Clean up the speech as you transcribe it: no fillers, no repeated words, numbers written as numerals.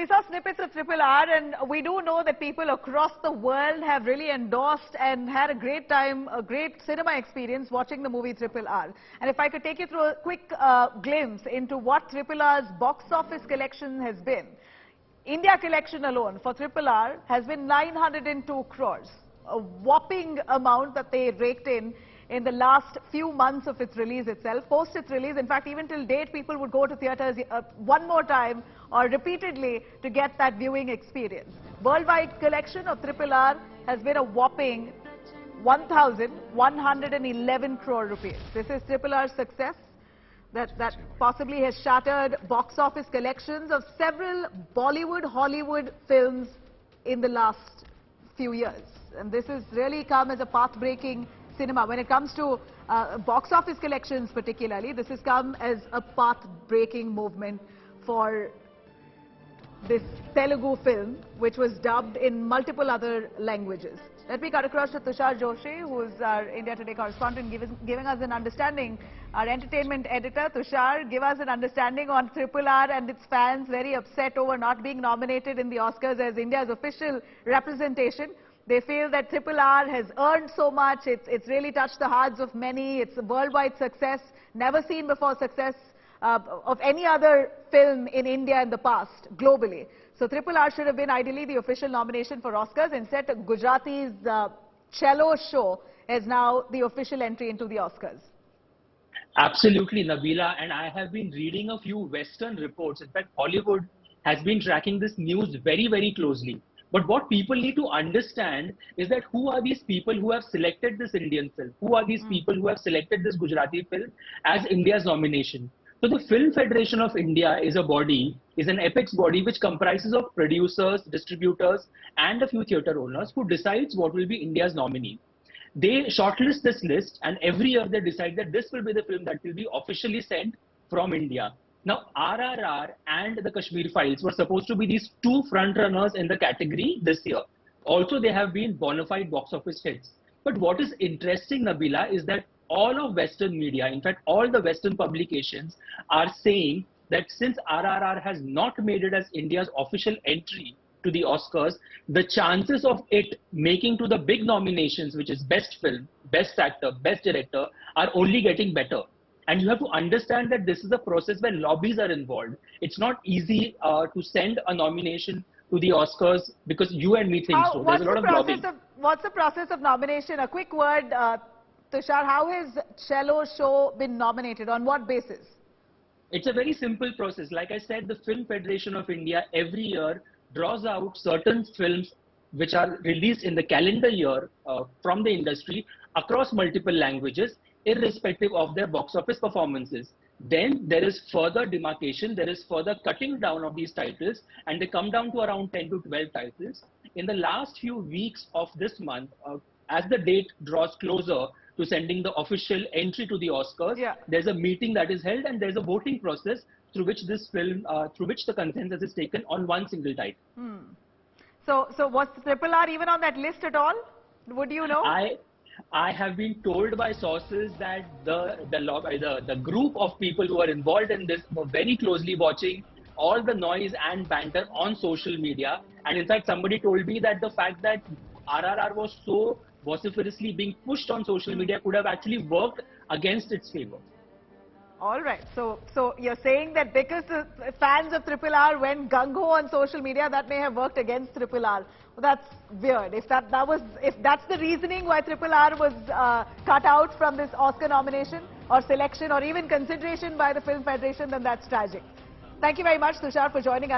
saw snippets of RRR, and we do know that people across the world have really endorsed and had a great time, a great cinema experience watching the movie RRR. And if I could take you through a quick glimpse into what RRR's box office collection has been. India collection alone for RRR has been 902 crores, a whopping amount that they raked in the last few months of its release itself. Post its release, in fact, even till date, people would go to theatres one more time or repeatedly to get that viewing experience. Worldwide collection of RRR has been a whopping 1,111 crore rupees. This is RRR's success that possibly has shattered box office collections of several Bollywood, Hollywood films in the last few years. And this has really come as a path-breaking cinema. When it comes to box office collections particularly, this has come as a path-breaking movement for this Telugu film, which was dubbed in multiple other languages. Let me cut across to Tushar Joshi, who is our India Today correspondent, giving us an understanding. Our entertainment editor, Tushar, give us an understanding on RRR and its fans very upset over not being nominated in the Oscars as India's official representation. They feel that RRR has earned so much, it's really touched the hearts of many, it's a worldwide success, never seen before success of any other film in India in the past, globally. So RRR should have been ideally the official nomination for Oscars. Instead, Gujarati's Chhello Show is now the official entry into the Oscars. Absolutely, Nabila, and I have been reading a few Western reports. In fact, Hollywood has been tracking this news very, very closely. But what people need to understand is that who are these people who have selected this Indian film? Who are these people who have selected this Gujarati film as India's nomination? So the Film Federation of India is an apex body which comprises of producers, distributors, and a few theatre owners who decides what will be India's nominee. They shortlist this list, and every year they decide that this will be the film that will be officially sent from India. Now, RRR and the Kashmir Files were supposed to be these two frontrunners in the category this year. Also, they have been bona fide box office hits. But what is interesting, Nabila, is that all of Western media, in fact, all the Western publications are saying that since RRR has not made it as India's official entry to the Oscars, the chances of it making to the big nominations, which is Best Film, Best Actor, Best Director, are only getting better. And you have to understand that this is a process where lobbies are involved. It's not easy to send a nomination to the Oscars because you and me think so. There's a lot of lobbying. What's the process of nomination? A quick word, Tushar, how has Chhello Show been nominated? On what basis? It's a very simple process. Like I said, the Film Federation of India every year draws out certain films which are released in the calendar year from the industry across multiple languages, irrespective of their box office performances. Then there is further demarcation, there is further cutting down of these titles, and they come down to around 10 to 12 titles. In the last few weeks of this month, as the date draws closer to sending the official entry to the Oscars, there's a meeting that is held and there's a voting process through which this film, through which the consensus is taken on one single title. So was RRR even on that list at all? Would you know? I have been told by sources that the group of people who are involved in this were very closely watching all the noise and banter on social media. And in fact, somebody told me that the fact that RRR was so vociferously being pushed on social media could have actually worked against its favor. All right. So you're saying that because the fans of RRR went gung-ho on social media, that may have worked against RRR. Well, that's weird. If that's the reasoning why RRR was cut out from this Oscar nomination or selection or even consideration by the Film Federation, then that's tragic. Thank you very much, Tushar, for joining us.